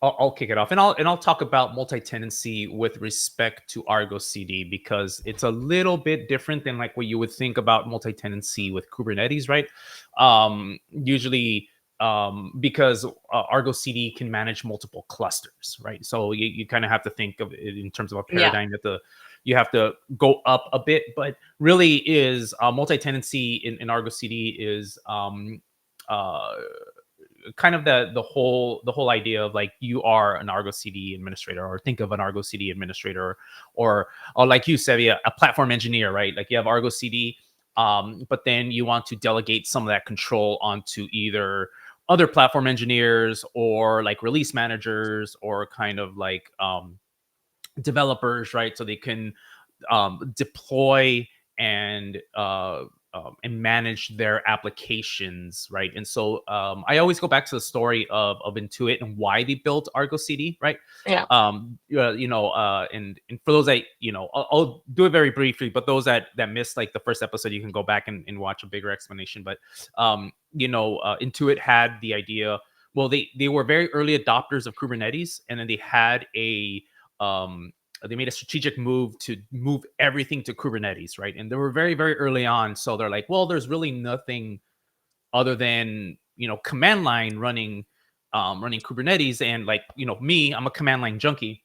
I'll kick it off, and I'll talk about multi-tenancy with respect to Argo CD because it's a little bit different than like what you would think about multi-tenancy with Kubernetes, right? Usually, because Argo CD can manage multiple clusters, right? So you kind of have to think of it in terms of a paradigm that you have to go up a bit, but really is multi-tenancy in Argo CD is uh, kind of the whole idea of like you are an Argo CD administrator, or think of an Argo CD administrator, or like you said, a platform engineer, right? Like you have Argo CD, but then you want to delegate some of that control onto either other platform engineers or like release managers or kind of like developers, right? So they can deploy and manage their applications, right? And so I always go back to the story of Intuit and why they built Argo CD, right? Yeah. And for those that I'll do it very briefly, but those that missed like the first episode, you can go back and watch a bigger explanation. But Intuit had the idea. Well, they were very early adopters of Kubernetes, and then they made a strategic move to move everything to Kubernetes, right? And they were very, very early on. So they're like, well, there's really nothing other than, command line running Kubernetes. And like, me, I'm a command line junkie.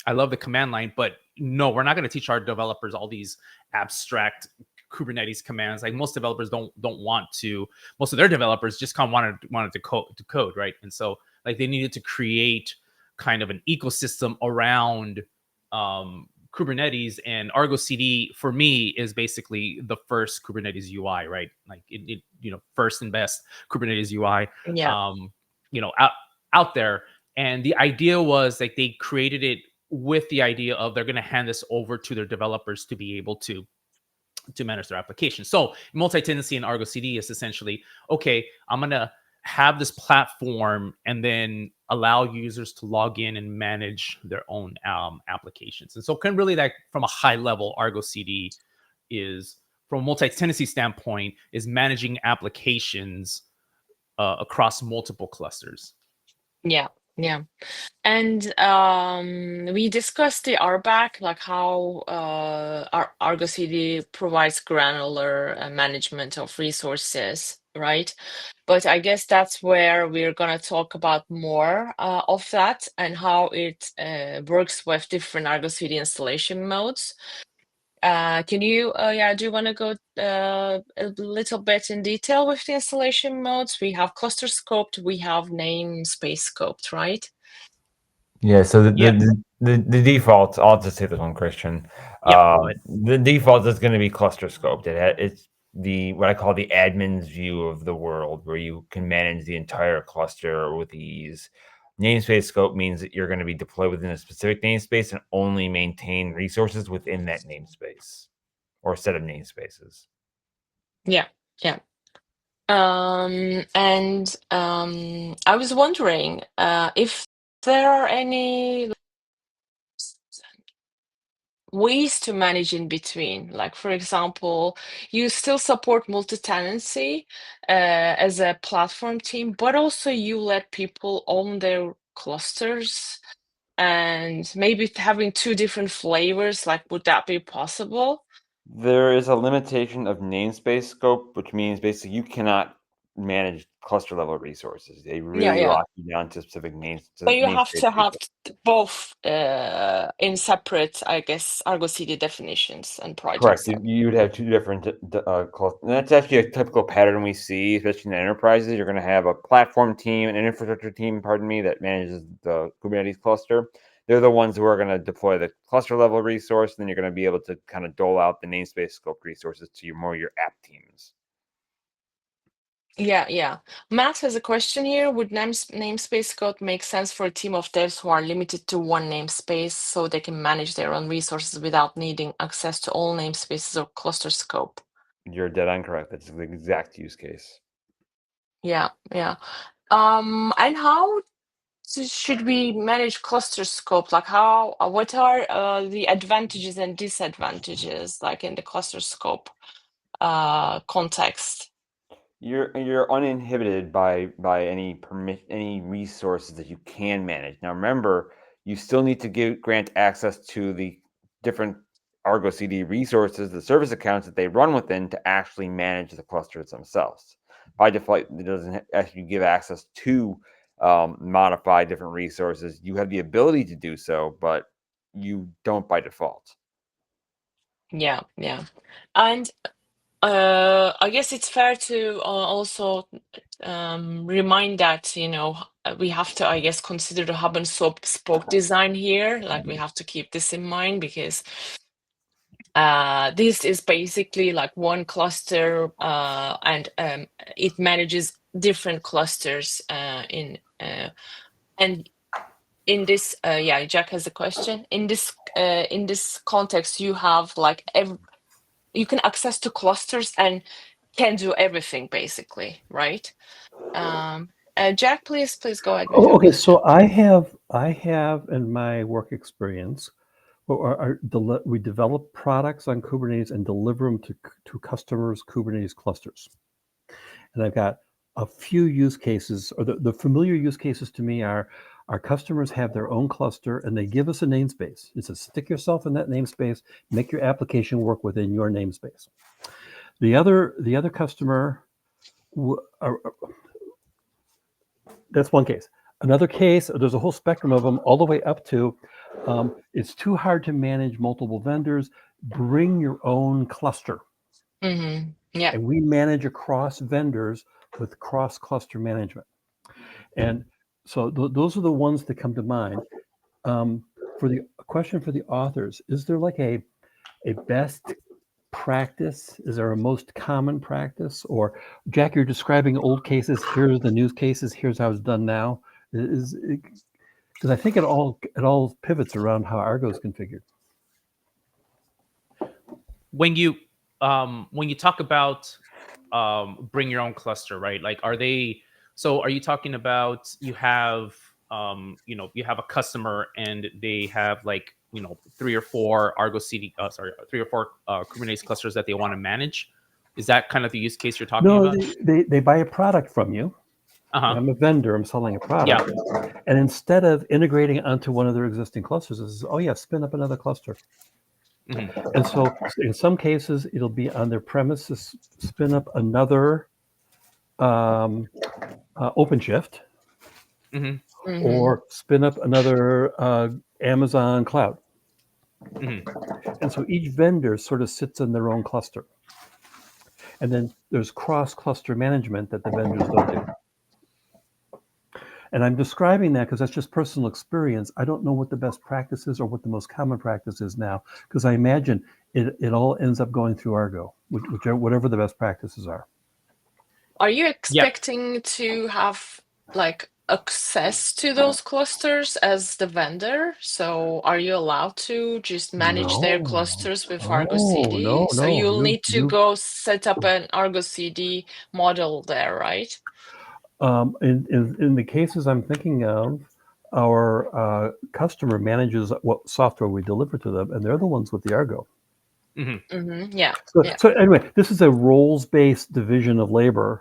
I love the command line, but no, we're not going to teach our developers all these abstract Kubernetes commands. Like most developers don't want to. Most of their developers just kind of wanted to code, right? And so like they needed to create kind of an ecosystem around Kubernetes, and Argo CD for me is basically the first Kubernetes UI, right? Like it first and best Kubernetes UI, out there. And the idea was like they created it with the idea of they're going to hand this over to their developers to be able to manage their application. So multi-tenancy in Argo CD is essentially, okay, I'm going to have this platform and then allow users to log in and manage their own applications. And so can really, like, from a high level, Argo CD is, from a multi-tenancy standpoint, is managing applications across multiple clusters. Yeah. And we discussed the RBAC, like how Argo CD provides granular management of resources, right? But I guess that's where we're going to talk about more of that and how it works with different Argo CD installation modes. Can you, do you want to go a little bit in detail with the installation modes? We have cluster scoped, we have namespace scoped, right? Yeah, so the default, I'll just say this one, Christian. The default is going to be cluster scoped. It's what I call the admin's view of the world, where you can manage the entire cluster with ease. Namespace scope means that you're going to be deployed within a specific namespace and only maintain resources within that namespace or set of namespaces. Yeah. I was wondering if there are any ways to manage in between. Like, for example, you still support multi-tenancy as a platform team, but also you let people own their clusters, and maybe having two different flavors, like, would that be possible? There is a limitation of namespace scope, which means basically you cannot manage cluster level resources. They really lock you down to specific names. But you have to have both in separate, I guess, Argo CD definitions and projects. Correct. You'd have two different and that's actually a typical pattern we see, especially in enterprises. You're going to have a platform team, an infrastructure team, that manages the Kubernetes cluster. They're the ones who are going to deploy the cluster level resource, and then you're going to be able to kind of dole out the namespace scope resources to your app teams. Yeah. Matt has a question here. Would namespace scope make sense for a team of devs who are limited to one namespace so they can manage their own resources without needing access to all namespaces or cluster scope? You're dead on correct. That's the exact use case. Yeah. And how should we manage cluster scope? Like, what are the advantages and disadvantages, like in the cluster scope context? you're uninhibited by any resources that you can manage. Now remember, you still need to grant access to the different Argo CD resources, the service accounts that they run within, to actually manage the clusters themselves. By default, it doesn't actually give access to modify different resources. You have the ability to do so, but you don't by default. Yeah, and I guess it's fair to also remind that, we have to, I guess, consider the hub and spoke design here. Like, we have to keep this in mind, because this is basically like one cluster, and it manages different clusters and in this, Jack has a question. In this context, you have like you can access to clusters and can do everything, basically, right? Jack, please go ahead with your Okay, question. so I have in my work experience, we develop products on Kubernetes and deliver them to customers' Kubernetes clusters. And I've got a few use cases, or the familiar use cases to me are our customers have their own cluster and they give us a namespace. It says, stick yourself in that namespace, make your application work within your namespace. The other customer, that's one case. Another case, there's a whole spectrum of them, all the way up to, it's too hard to manage multiple vendors. Bring your own cluster. Mm-hmm. Yeah. And we manage across vendors with cross-cluster management. And so those are the ones that come to mind. For the question for the authors, is there like a best practice? Is there a most common practice? Or, Jack, you're describing old cases. Here's the new cases. Here's how it's done now. Because I think it all pivots around how Argo is configured. When you talk about bring your own cluster, right? Like, are you talking about you have you have a customer and they have like 3 or 4 Argo CD, 3 or 4 Kubernetes clusters that they want to manage? Is that kind of the use case you're talking about? No, they buy a product from you. I'm a vendor. I'm selling a product. Yeah. And instead of integrating it onto one of their existing clusters, it says, oh yeah, spin up another cluster. Mm-hmm. And so in some cases, it'll be on their premises, spin up another OpenShift, mm-hmm. or spin up another Amazon cloud. Mm-hmm. And so each vendor sort of sits in their own cluster. And then there's cross-cluster management that the vendors don't do. And I'm describing that because that's just personal experience. I don't know what the best practice is or what the most common practice is now, because I imagine it all ends up going through Argo, whatever the best practices are. Are you expecting to have like access to those clusters as the vendor? So are you allowed to just manage their clusters with Argo CD? No. So you'll need to go set up an Argo CD model there, right? In the cases I'm thinking of, our customer manages what software we deliver to them, and they're the ones with the Argo. Mm-hmm. Mm-hmm. Yeah. So anyway, this is a roles-based division of labor,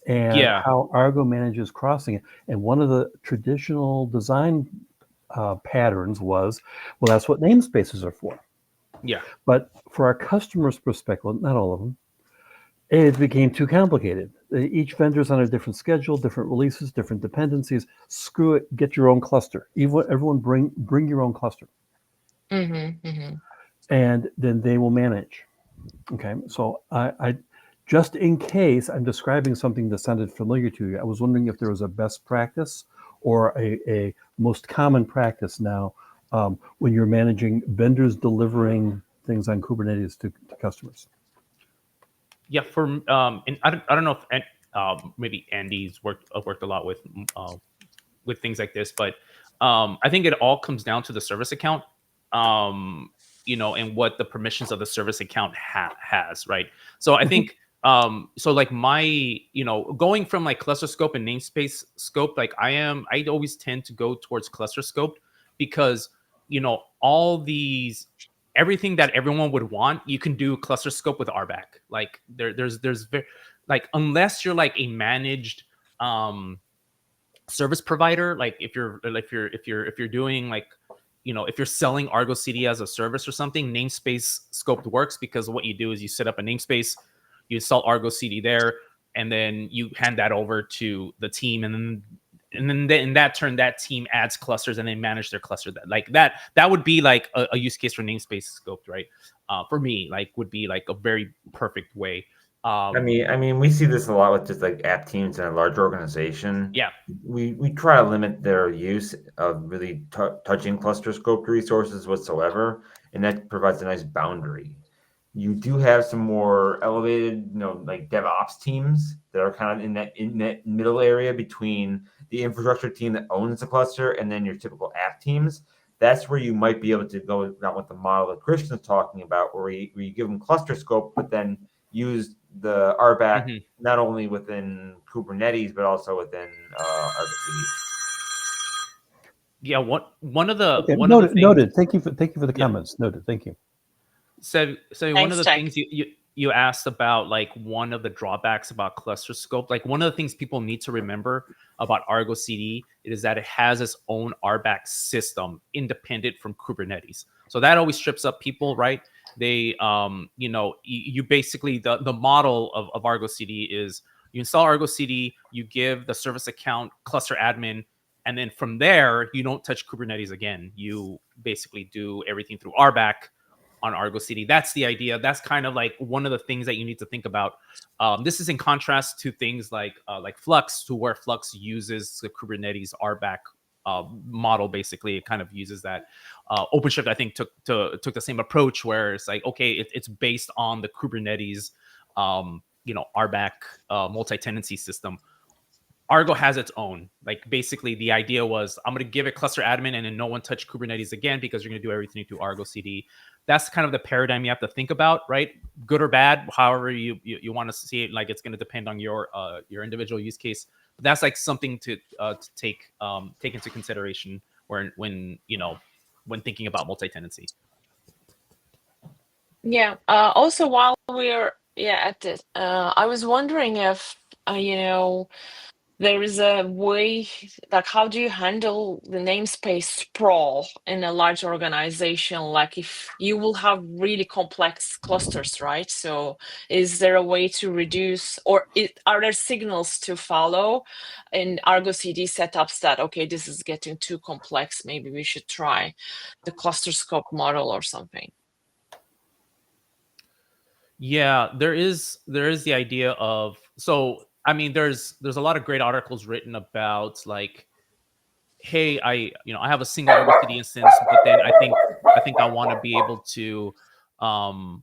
and how Argo manages crossing it. And one of the traditional design patterns was, well, that's what namespaces are for. Yeah. But for our customers' perspective, not all of them, it became too complicated. Each vendor's on a different schedule, different releases, different dependencies. Screw it, get your own cluster. Everyone bring your own cluster. Mm-hmm, mm-hmm. And then they will manage. Okay, so I just in case I'm describing something that sounded familiar to you, I was wondering if there was a best practice or a most common practice now when you're managing vendors delivering things on Kubernetes to customers. Yeah, and I don't know if maybe Andy's worked a lot with things like this, but I think it all comes down to the service account, and what the permissions of the service account has, right? So I think so like my going from like cluster scope and namespace scope, like I always tend to go towards cluster scope, because all these, everything that everyone would want, you can do cluster scope with RBAC. Like there's like unless you're like a managed service provider, like if you're doing like, you know, if you're selling Argo CD as a service or something, namespace-scoped works, because what you do is you set up a namespace, you install Argo CD there, and then you hand that over to the team, and then in that turn, that team adds clusters and they manage their cluster. That would be like a use case for namespace-scoped, right? For me, like would be like a very perfect way. I mean, we see this a lot with just like app teams in a large organization. Yeah, we try to limit their use of really touching cluster scoped resources whatsoever, and that provides a nice boundary. You do have some more elevated, you know, like DevOps teams that are kind of in that middle area between the infrastructure team that owns the cluster and then your typical app teams. That's where you might be able to go down with the model that Christian's talking about, where you give them cluster scope, but then use the RBAC not only within Kubernetes but also within Argo CD. Yeah, one of the noted. Thank you for the comments. Noted. Thank you. So Thanks, one of the Jack. things you asked about, like one of the drawbacks about cluster scope, like one of the things people need to remember about Argo CD is that it has its own RBAC system independent from Kubernetes. So that always trips up people, right? They, you know, you basically, the model of Argo CD is you install Argo CD, you give the service account cluster admin, and then from there, you don't touch Kubernetes again. You basically do everything through RBAC on Argo CD. That's the idea. That's kind of like one of the things that you need to think about. This is in contrast to things like Flux, to where Flux uses the Kubernetes RBAC model. Basically, it kind of uses that. OpenShift, I think, took the same approach, where it's like, okay, it's based on the Kubernetes, you know, RBAC multi-tenancy system. Argo has its own. Like basically, the idea was I'm going to give it cluster admin, and then no one touch Kubernetes again, because you're going to do everything through Argo CD. That's kind of the paradigm you have to think about, right? Good or bad, however you want to see it. Like it's going to depend on your individual use case. But that's like something to take into consideration when thinking about multi-tenancy. Yeah. Also, while we're at it, I was wondering if you know, there is a way, like how do you handle the namespace sprawl in a large organization? Like if you will have really complex clusters, right? So is there a way to reduce, or are there signals to follow in Argo CD setups that, okay, this is getting too complex, maybe we should try the cluster scope model or something? Yeah, there is the idea of, so I mean, there's a lot of great articles written about like, hey, I have a single Argo CD instance, but then I think I want to be able to like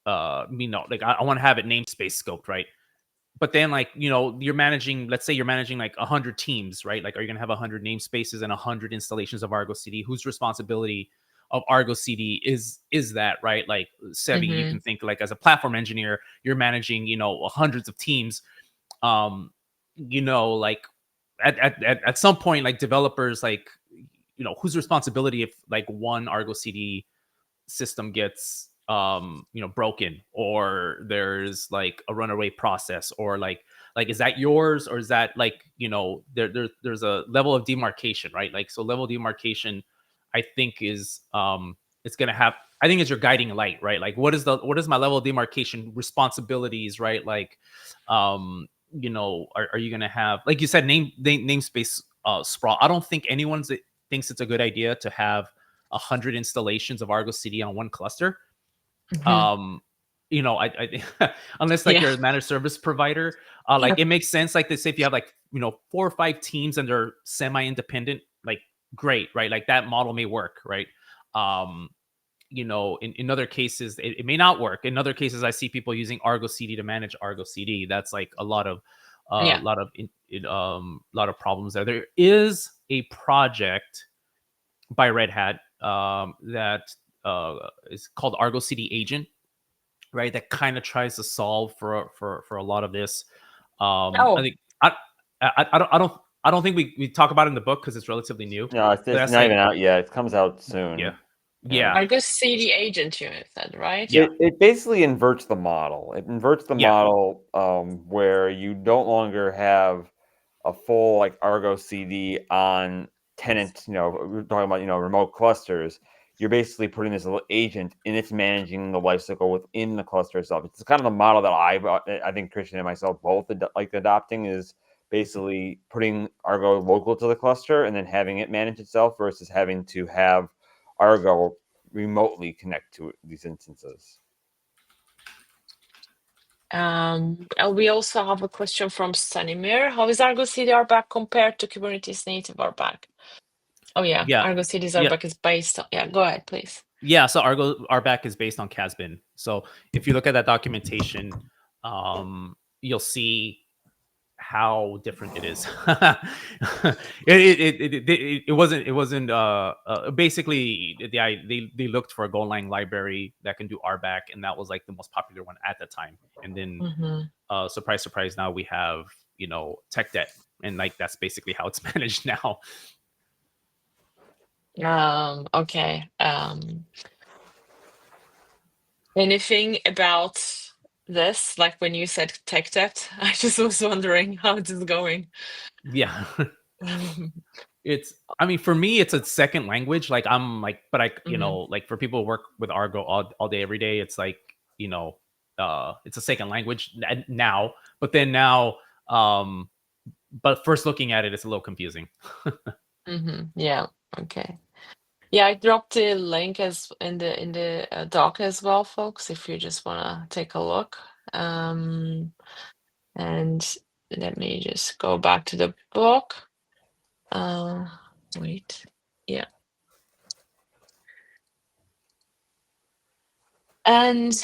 I want to have it namespace scoped, right? But then like, you're managing, let's say you're managing like 100 teams, right? Like, are you going to have 100 namespaces and 100 installations of Argo CD? Whose responsibility of Argo CD is that, right? Like Sebi, you can think like as a platform engineer, you're managing, hundreds of teams. Like at some point, like developers, like, whose responsibility if like one Argo CD system gets broken, or there's like a runaway process, or like is that yours, or is that like, there's a level of demarcation, right? Like, so level of demarcation, I think is it's gonna have, I think, is your guiding light, right? Like what is my level of demarcation responsibilities, right? Like are you gonna have, like you said, namespace sprawl? I don't think anyone thinks it's a good idea to have 100 installations of Argo CD on one cluster. I unless like you're a managed service provider, like it makes sense. Like, they say if you have like 4 or 5 teams and they're semi-independent, like great, right? Like that model may work, right? In other cases it may not work. In other cases, I see people using Argo CD to manage Argo CD. That's like a lot of problems there. There is a project by Red Hat that is called Argo CD Agent, right? That kind of tries to solve for a lot of this. I think I don't think we talk about it in the book because it's relatively new. No, it's not even out yet. It comes out soon. Yeah. Yeah. Argo CD agent, you said, right? Yeah. It basically inverts the model. It inverts the model where you no longer have a full like Argo CD on tenant, we're talking about, remote clusters. You're basically putting this little agent and it's managing the lifecycle within the cluster itself. It's kind of the model that I think Christian and myself both like adopting, is basically putting Argo local to the cluster and then having it manage itself versus having to have Argo remotely connect to these instances. We also have a question from Stanimir. How is Argo CD RBAC compared to Kubernetes native RBAC? Oh yeah, Argo CD's RBAC is based on, go ahead, please. Yeah, so Argo RBAC is based on Casbin. So if you look at that documentation, you'll see how different it is. It wasn't basically they looked for a Golang library that can do RBAC, and that was like the most popular one at the time. And then surprise surprise, now we have tech debt, and like that's basically how it's managed now. Okay. Anything about this? Like when you said tech debt, I just was wondering how it is going. Yeah. I mean, for me, it's a second language. Like I'm like, but I, like for people who work with Argo all day, every day, it's like, it's a second language now, but then now, but first looking at it, it's a little confusing. Yeah. Okay. Yeah, I dropped the link as in the doc as well, folks, if you just want to take a look. And let me just go back to the book. Wait. Yeah. And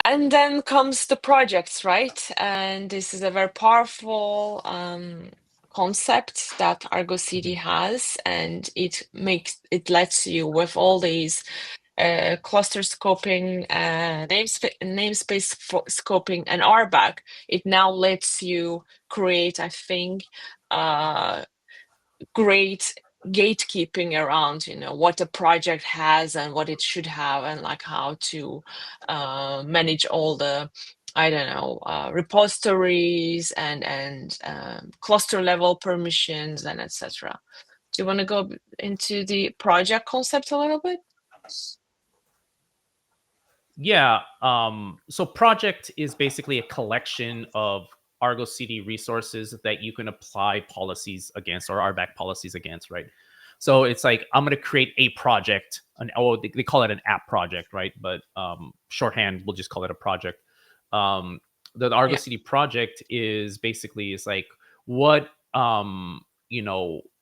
then comes the projects, right? And this is a very powerful concept that Argo CD has, and it lets you, with all these cluster scoping, namespace scoping, and RBAC, it now lets you create, I think, great gatekeeping around what a project has and what it should have, and like how to manage all the repositories and cluster level permissions and etc. Do you want to go into the project concept a little bit? Yeah. So project is basically a collection of Argo CD resources that you can apply policies against, or RBAC policies against, right? So it's like, I'm going to create a project, they call it an app project, right? But shorthand, we'll just call it a project. The Argo CD project is basically, like, what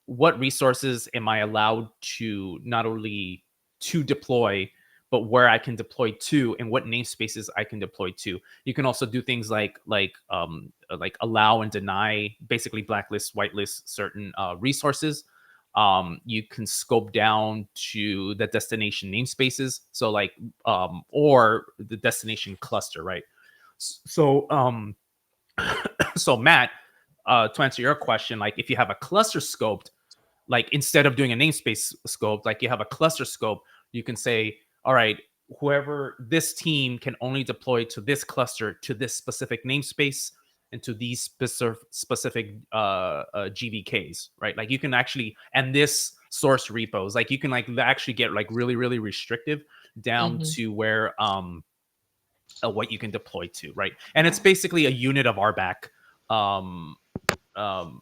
what resources am I allowed to not only to deploy, but where I can deploy to, and what namespaces I can deploy to. You can also do things like allow and deny, basically blacklist, whitelist certain resources. You can scope down to the destination namespaces, so like or the destination cluster, right? So so Matt, to answer your question, like if you have a cluster scoped, like instead of doing a namespace scope, like you have a cluster scope, you can say, all right, whoever, this team can only deploy to this cluster, to this specific namespace, and to these specific GVKs, right? Like you can actually, and this source repos, like you can like actually get like really, really restrictive down to where what you can deploy to, right? And it's basically a unit of RBAC.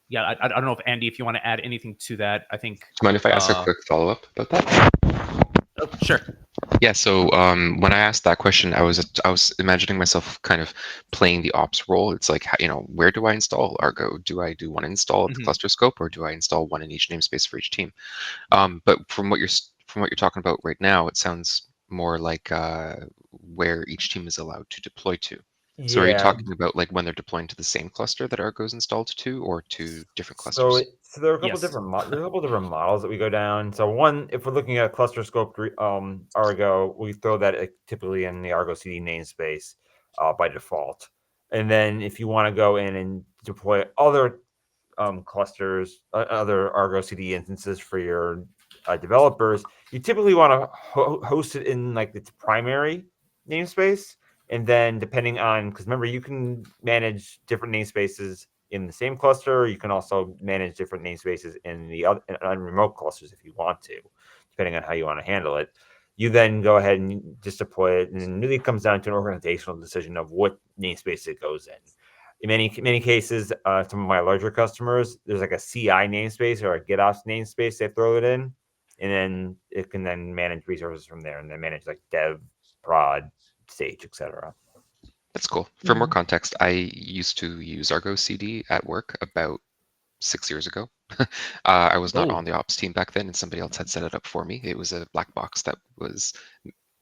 Yeah, I don't know if Andy, if you want to add anything to that. I think. Do you mind if I ask a quick follow-up about that? Sure. Yeah. So when I asked that question, I was imagining myself kind of playing the ops role. It's like, where do I install Argo? Do I do one install at the cluster scope, or do I install one in each namespace for each team? But from what you're talking about right now, it sounds more like where each team is allowed to deploy to. So are you talking about like when they're deploying to the same cluster that Argo is installed to, or to different clusters? So there are a couple different models that we go down. So one, if we're looking at cluster scope Argo, we throw that typically in the Argo CD namespace by default. And then if you want to go in and deploy other clusters, other Argo CD instances for your developers, you typically want to host it in like its primary namespace. And then depending on, because remember, you can manage different namespaces in the same cluster. You can also manage different namespaces in the other on remote clusters if you want to, depending on how you want to handle it. You then go ahead and just deploy it, and it really comes down to an organizational decision of what namespace it goes in. In many cases, some of my larger customers, there's like a CI namespace or a GitOps namespace they throw it in, and then it can then manage resources from there, and then manage like dev, prod, stage, etc. That's cool. For more context, I used to use Argo CD at work about 6 years ago. I was not on the ops team back then, and somebody else had set it up for me. It was a black box that was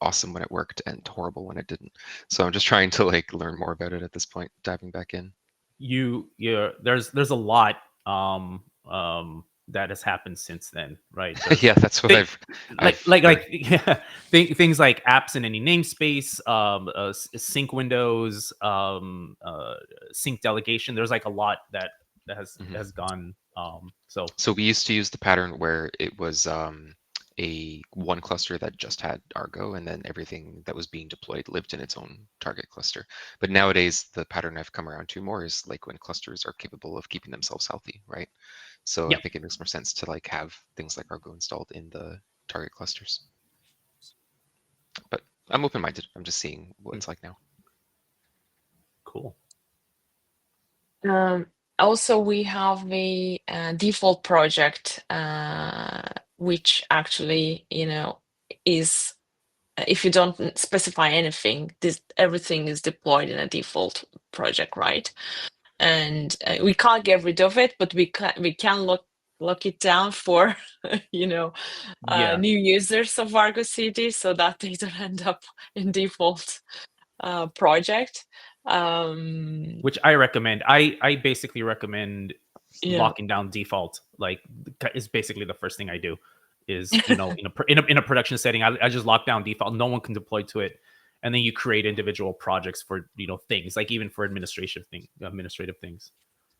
awesome when it worked and horrible when it didn't. So I'm just trying to like learn more about it at this point, diving back in. There's a lot that has happened since then, right? Yeah, that's what things like apps in any namespace, sync windows, sync delegation. There's like a lot that has gone. So we used to use the pattern where it was a one cluster that just had Argo, and then everything that was being deployed lived in its own target cluster. But nowadays, the pattern I've come around to more is like when clusters are capable of keeping themselves healthy, right? So I think it makes more sense to like have things like Argo installed in the target clusters. But I'm open-minded. I'm just seeing what it's like now. Cool. Also, we have a default project, which actually, is, if you don't specify anything, everything is deployed in a default project, right? And we can't get rid of it, but we can lock it down for new users of Argo CD, so that they don't end up in default project. Which I recommend. I basically recommend locking down default. Like, is basically the first thing I do. Is in a production setting, I just lock down default. No one can deploy to it. And then you create individual projects for things, like even for administrative things.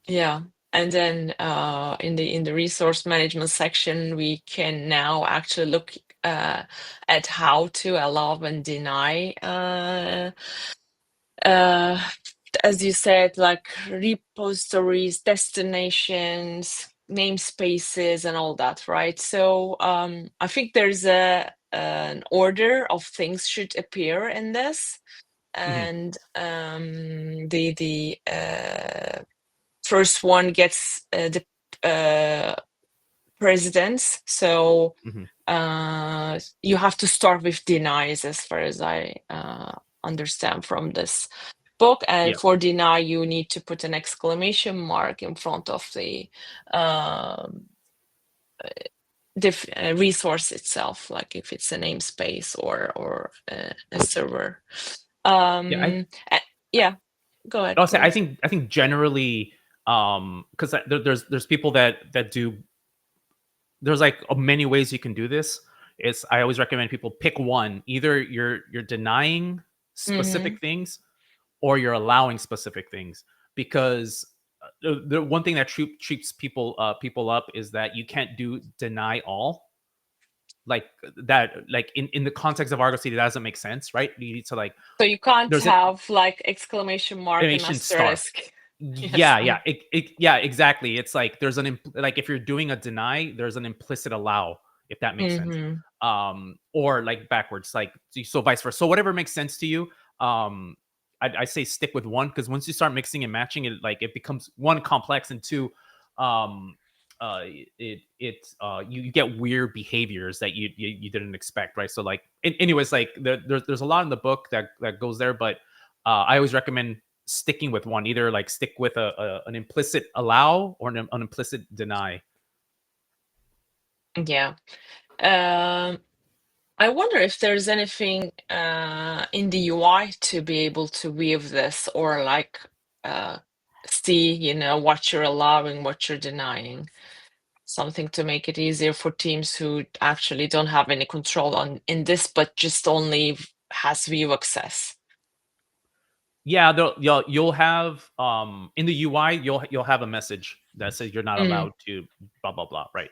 Yeah, and then in the resource management section, we can now actually look at how to allow and deny, as you said, like repositories, destinations, namespaces, and all that, right? So I think there's an order of things should appear in this, and the first one gets the precedence. So you have to start with denies, as far as I understand from this book. And for deny, you need to put an exclamation mark in front of the resource itself, like if it's a namespace or a server. Go ahead. I'll say, I think generally, because there's people that do. There's like many ways you can do this. I always recommend people pick one. Either you're denying specific things, or you're allowing specific things, because the one thing that trips people up is that you can't deny all. Like that, like in the context of Argo CD, that doesn't make sense, right? You need to like. So you can't have like exclamation mark and asterisk. Yeah, exactly. It's like there's like if you're doing a deny, there's an implicit allow, if that makes sense. Or like backwards, like so vice versa. So whatever makes sense to you. I say stick with one, because once you start mixing and matching it, like it becomes one, complex, and two, you get weird behaviors that you didn't expect, right? So like, anyways, like there's a lot in the book that goes there, but I always recommend sticking with one. Either like stick with an implicit allow or an implicit deny. Yeah. I wonder if there's anything in the UI to be able to view this, or like see, what you're allowing, what you're denying. Something to make it easier for teams who actually don't have any control in this, but just only has view access. Yeah, you'll have in the UI you'll have a message that says you're not allowed to blah blah blah, right?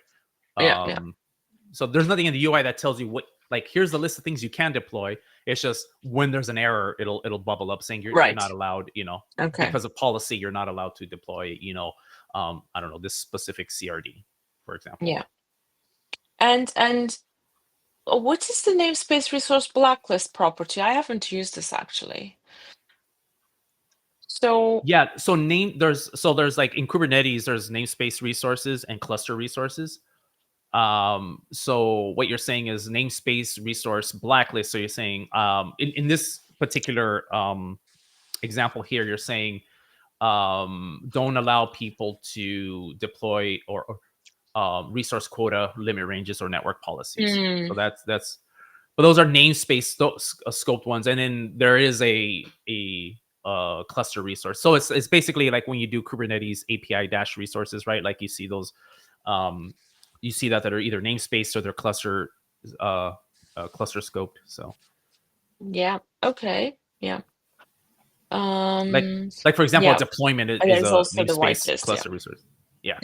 So there's nothing in the UI that tells you what, like, here's the list of things you can deploy. It's just when there's an error, it'll bubble up saying you're not allowed, because of policy, you're not allowed to deploy, I don't know, this specific CRD, for example. Yeah. And what is the namespace resource blacklist property? I haven't used this actually. So yeah, so there's like in Kubernetes, there's namespace resources and cluster resources. So what you're saying is namespace resource blacklist. So you're saying in this particular example here, you're saying don't allow people to deploy or resource quota, limit ranges, or network policies. So that's but those are namespace scoped ones, and then there is a cluster resource. So it's basically like when you do Kubernetes API dash resources, right? Like you see those, you see that are either namespace or they're cluster scoped. So yeah, okay, yeah. Like for example, a deployment is a namespace cluster resource. Yeah.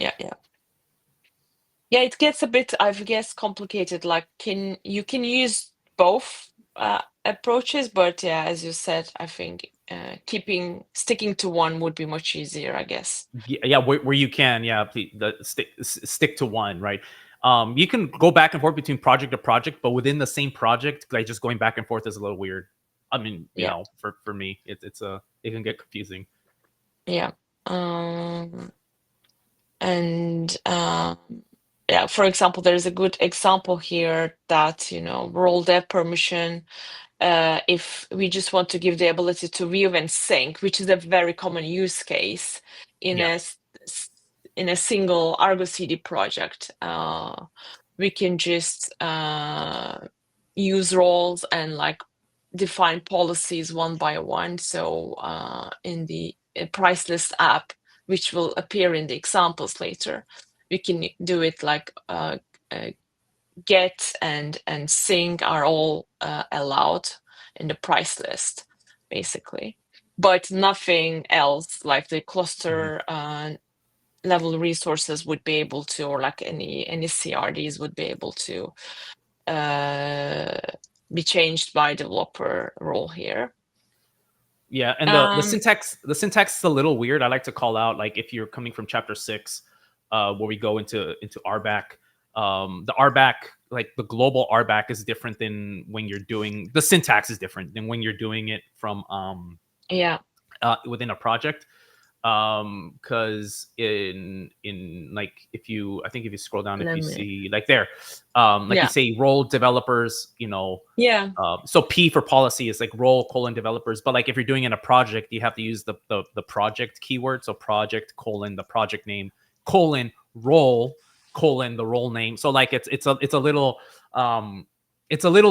Yeah, it gets a bit, I guess, complicated. Like, you can use both approaches, but yeah, as you said, I think sticking to one would be much easier, I guess. Yeah, where you can, please, stick to one, right? You can go back and forth between project to project, but within the same project, like just going back and forth is a little weird. I mean, you know, for me, it can get confusing. Yeah. Yeah, for example, there's a good example here that, role dev permission, if we just want to give the ability to view and sync, which is a very common use case in a single Argo CD project, we can just use roles and like define policies one by one. So in the price list app, which will appear in the examples later, we can do it like get and sync are all allowed in the price list, basically, but nothing else like the cluster level resources would be able to, or like any CRDs would be able to be changed by developer role here. Yeah, and the syntax is a little weird. I like to call out, like, if you're coming from chapter 6, where we go into RBAC. The RBAC, like the global RBAC, is different than when you're doing the syntax is different than when you're doing it from within a project. Because in like if you scroll down, if you see like there, you say role developers, so P for policy is like role : developers, but like if you're doing in a project, you have to use the project keyword, so project : the project name : role : the role name. So like it's a little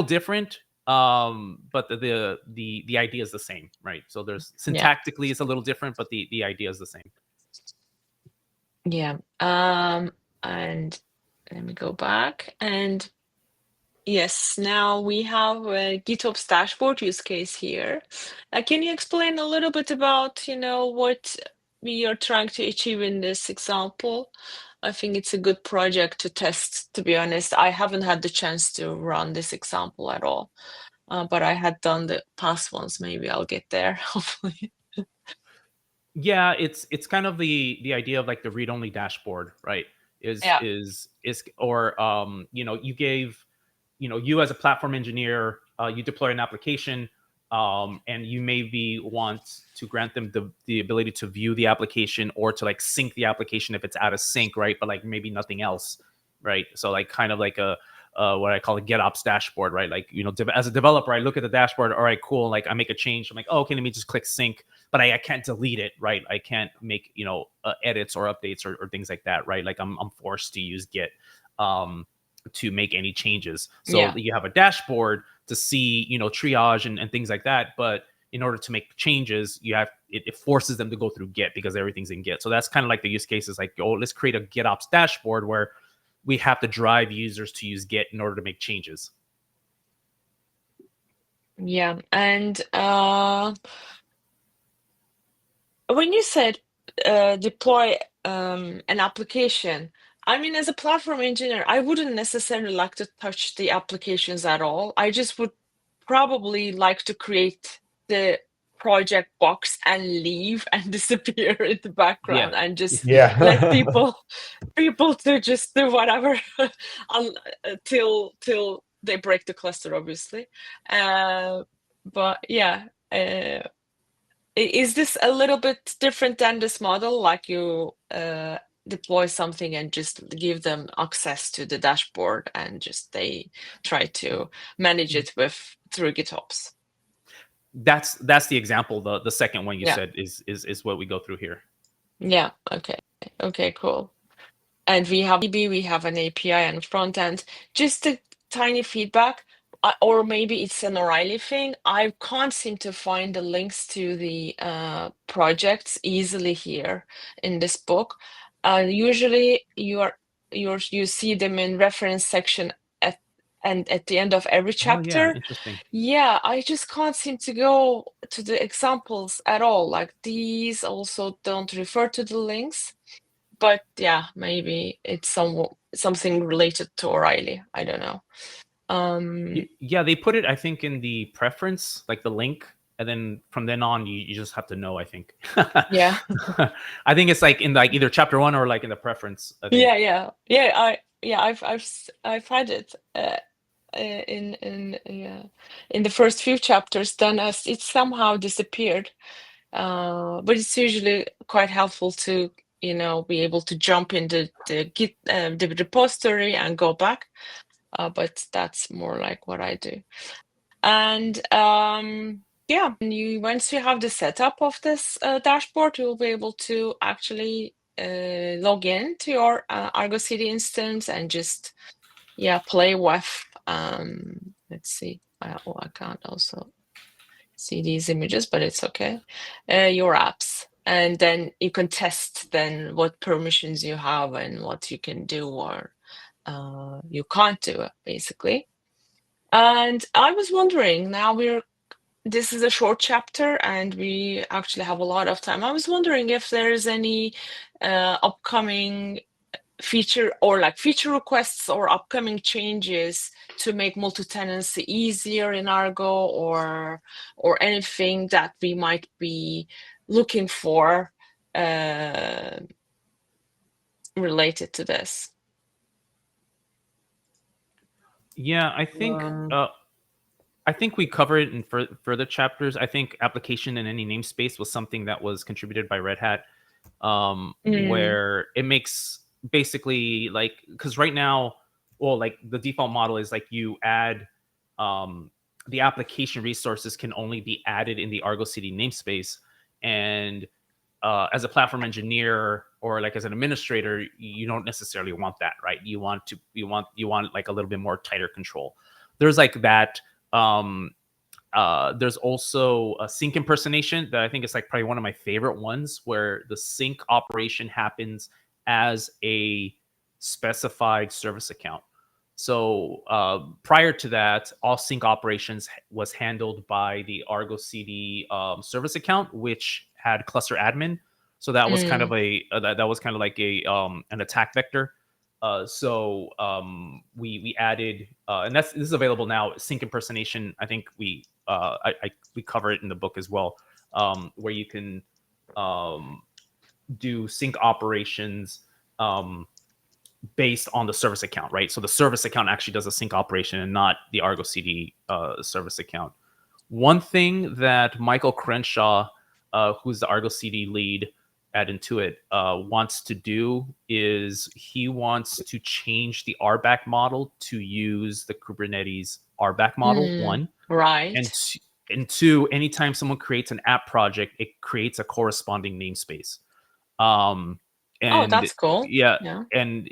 different, but the idea is the same, right? So there's syntactically it's a little different, but the idea is the same. Yeah. And let me go back, and yes, now we have a GitOps dashboard use case here. Can you explain a little bit about what we are trying to achieve in this example? I think it's a good project to test, to be honest. I haven't had the chance to run this example at all, but I had done the past ones. Maybe I'll get there, hopefully. Yeah, it's kind of the idea of like the read-only dashboard, right? You gave, you as a platform engineer, you deploy an application, and you maybe want to grant them the ability to view the application or to like sync the application if it's out of sync, right? But like maybe nothing else, right? So like kind of like a what I call a GitOps dashboard, right? Like, as a developer, I look at the dashboard. All right, cool. Like I make a change. I'm like, oh, okay, let me just click sync, but I can't delete it, right? I can't make, edits or updates or things like that, right? Like I'm forced to use Git to make any changes. So you have a dashboard to see, triage and things like that. But in order to make changes, it forces them to go through Git because everything's in Git. So that's kind of like the use case is like, oh, let's create a GitOps dashboard where we have to drive users to use Git in order to make changes. Yeah, and when you said deploy an application, I mean, as a platform engineer, I wouldn't necessarily like to touch the applications at all. I just would probably like to create the project box and leave and disappear in the background and just let people to just do whatever till they break the cluster, obviously. But yeah, is this a little bit different than this model? Like you deploy something and just give them access to the dashboard and just they try to manage it through GitOps? That's the example. The second one you said is what we go through here. Yeah. Okay. Cool. And we have an API and front end. Just a tiny feedback, or maybe it's an O'Reilly thing. I can't seem to find the links to the projects easily here in this book. Usually you see them in reference section at the end of every chapter. Oh, yeah, interesting. Yeah, I just can't seem to go to the examples at all. Like these also don't refer to the links. But yeah, maybe it's something related to O'Reilly. I don't know. Yeah, they put it, I think, in the preference, like the link, and then from then on, you just have to know. I think. Yeah. I think it's like in like either chapter 1 or like in the preference. I think. I've had it in the first few chapters. Then as it somehow disappeared, but it's usually quite helpful to be able to jump into the Git the repository and go back. But that's more like what I do. And once you have the setup of this dashboard, you'll be able to actually log in to your Argo CD instance and just play with. Let's see. I can't also see these images, but it's okay. Your apps. And then you can test then what permissions you have and what you can do or you can't do, basically. And I was wondering, this is a short chapter and we actually have a lot of time. I was wondering if there's any upcoming feature or like feature requests or upcoming changes to make multi-tenancy easier in Argo or anything that we might be looking for related to this. Yeah, I think we cover it in further chapters. I think application in any namespace was something that was contributed by Red Hat, where it makes basically like, because right now, well, like the default model is like you add the application resources can only be added in the Argo CD namespace, and as a platform engineer or like as an administrator, you don't necessarily want that, right? You want like a little bit more tighter control. There's like that. There's also a sync impersonation that I think is like probably one of my favorite ones, where the sync operation happens as a specified service account. So prior to that, all sync operations was handled by the Argo CD service account, which had cluster admin. So that was kind of that was kind of like an attack vector. So we added, and this is available now. Sync impersonation. I think we cover it in the book as well, where you can do sync operations based on the service account, right? So the service account actually does a sync operation and not the Argo CD service account. One thing that Michael Crenshaw, who's the Argo CD lead at Intuit, wants to do is he wants to change the RBAC model to use the Kubernetes RBAC model, one. Right. And two, anytime someone creates an app project, it creates a corresponding namespace. And that's cool. And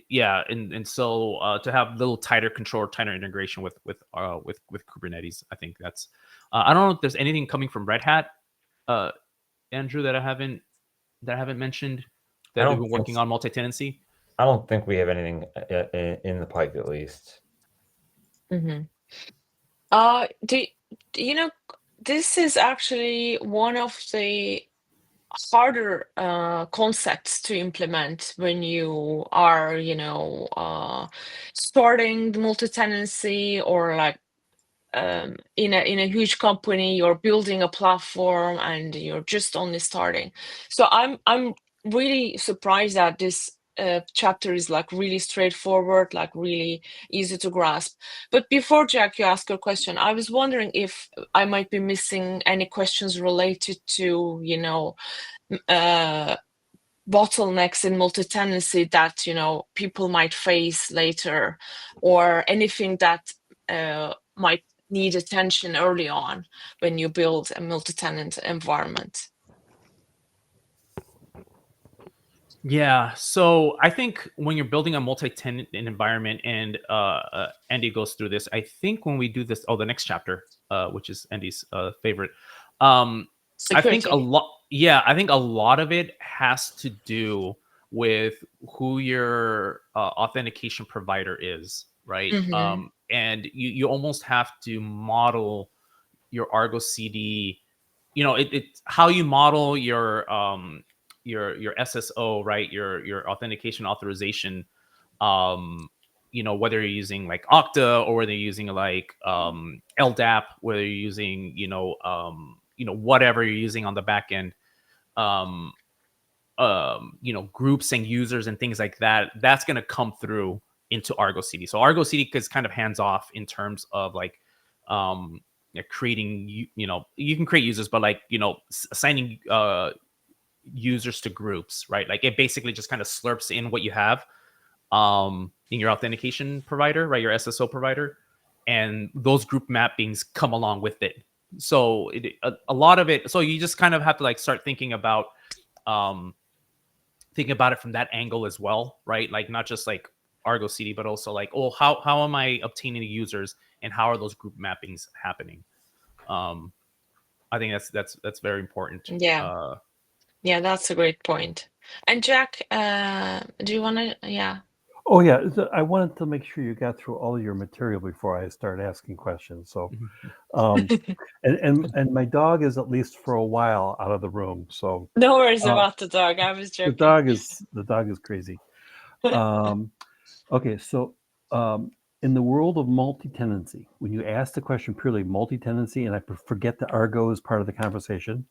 so to have a little tighter control, tighter integration with Kubernetes, I think that's I don't know if there's anything coming from Red Hat, Andrew, that I haven't mentioned that we've been working on multi-tenancy. I don't think we have anything in the pipe, at least. Do you know, this is actually one of the harder concepts to implement when you are, starting the multi-tenancy, or like in a huge company, you're building a platform and you're just only starting. So I'm really surprised that this chapter is like really straightforward, like really easy to grasp. But before, Jack, you ask your question, I was wondering if I might be missing any questions related to, bottlenecks in multi-tenancy that people might face later, or anything that might need attention early on when you build a multi-tenant environment. Yeah, so I think when you're building a multi-tenant environment, and Andy goes through this, I think when we do this, the next chapter, which is Andy's favorite, I think a lot. Yeah, I think a lot of it has to do with who your authentication provider is, right? And you almost have to model your Argo CD. It how you model your SSO, right? Your authentication authorization. Whether you're using like Okta, or whether you're using like LDAP, whether you're using whatever you're using on the back end, groups and users and things like that. That's going to come through into Argo CD. So Argo CD is kind of hands off in terms of like creating. You can create users, but like assigning users to groups, right? Like it basically just kind of slurps in what you have in your authentication provider, right? Your SSO provider, and those group mappings come along with it. So a lot of it. So you just kind of have to like start thinking about it from that angle as well, right? Like not just like Argo CD, but also like, how am I obtaining the users, and how are those group mappings happening? I think that's very important. Yeah. Yeah, that's a great point. And Jack, do you want to? Yeah. Oh yeah, I wanted to make sure you got through all of your material before I start asking questions. So, and my dog is, at least for a while, out of the room. So no worries about the dog. I was joking. The dog is crazy. Okay, so in the world of multi-tenancy, when you ask the question purely multi-tenancy, and I forget that Argo is part of the conversation,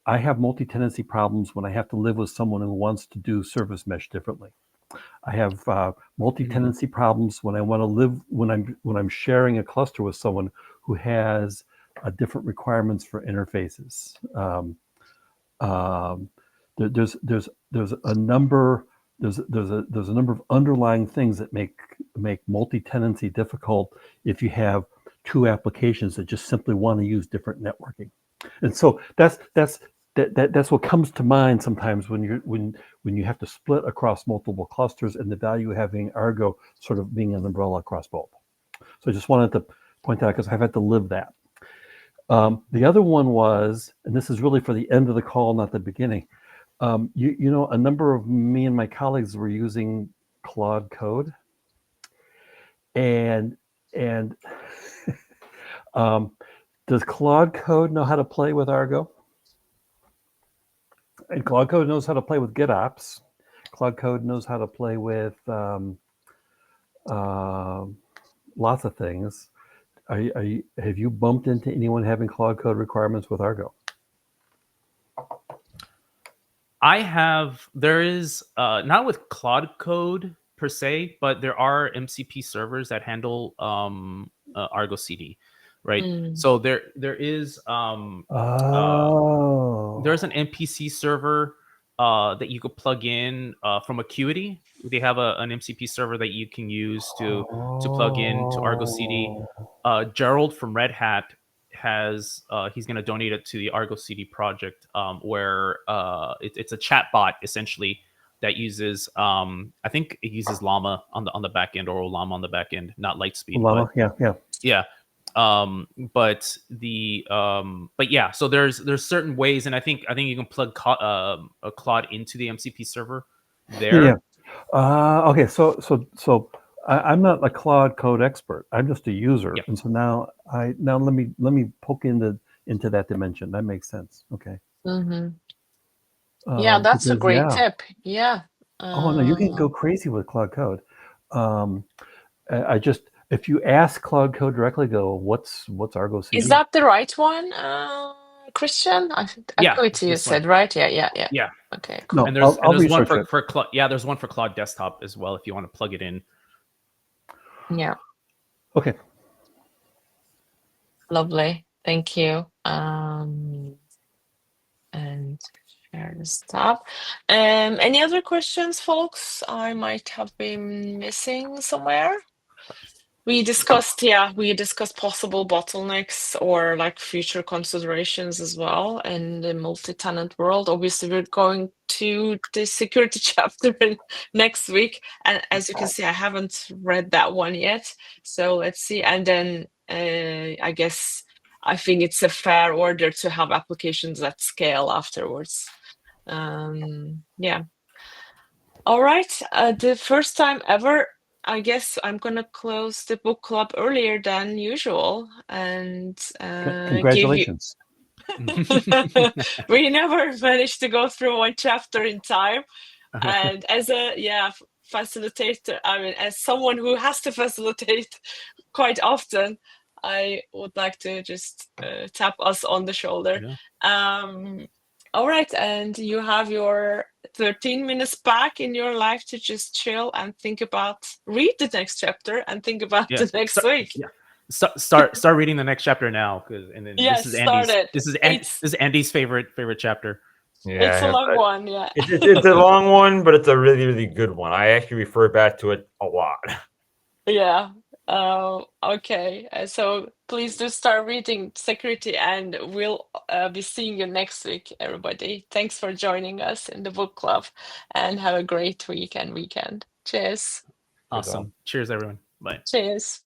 I have multi-tenancy problems when I have to live with someone who wants to do service mesh differently. I have multi-tenancy problems when I want to live when I'm sharing a cluster with someone who has different requirements for interfaces. There's a number of underlying things that make multi-tenancy difficult if you have two applications that just simply want to use different networking. And so that's what comes to mind sometimes when you have to split across multiple clusters, and the value of having Argo sort of being an umbrella across both. So I just wanted to point out, because I've had to live that. The other one was, and this is really for the end of the call, not the beginning. A number of me and my colleagues were using Claude Code, and does Claude Code know how to play with Argo? And Claude Code knows how to play with GitOps. Claude Code knows how to play with lots of things. Have you bumped into anyone having Claude Code requirements with Argo? I have. There is not with Claude Code per se, but there are MCP servers that handle Argo CD, right? So there is there's an MPC server that you could plug in from Acuity. They have an MCP server that you can use to plug in to Argo CD. Gerald from Red Hat has he's going to donate it to the Argo CD project, where it's a chat bot essentially that uses I think it uses Llama on the back end, or Llama on the back end, not Lightspeed. Llama, but, yeah. But yeah, so there's certain ways, and I think you can plug a Claude into the MCP server there. Yeah. Okay, so I'm not a Claude Code expert. I'm just a user, and so now let me poke into that dimension. That makes sense. Okay. Yeah, that's a because, great tip. Yeah. Oh no, you can go crazy with Cloud Code. If you ask Cloud Code directly, go, what's Argo CD? Is that the right one, Christian? Acuity, you said, right? Yeah. Okay, cool. No, and there's I'll one research for Cloud. Yeah, there's one for Cloud Desktop as well if you want to plug it in. Yeah. Okay. Lovely. Thank you. And share the stuff. Any other questions, folks? I might have been missing somewhere. We discussed possible bottlenecks or like future considerations as well in the multi-tenant world. Obviously, we're going to the security chapter next week, and as you can see, I haven't read that one yet. So let's see, and then I guess I think it's a fair order to have applications at scale afterwards. Yeah. All right. The first time ever. I guess I'm gonna close the book club earlier than usual and congratulations. We never managed to go through one chapter in time, and as a facilitator, I mean, as someone who has to facilitate quite often, I would like to just tap us on the shoulder. All right, and you have your 13 minutes back in your life to just chill and read the next chapter and think about the next week. Yeah. Start reading the next chapter now, this is Andy's favorite chapter. Yeah, it's a long one. Yeah, it's a long one, but it's a really, really good one. I actually refer back to it a lot. Yeah. Okay. So please do start reading security, and we'll be seeing you next week, everybody. Thanks for joining us in the book club, and have a great week and weekend. Cheers. Awesome. Cheers, everyone. Bye. Cheers.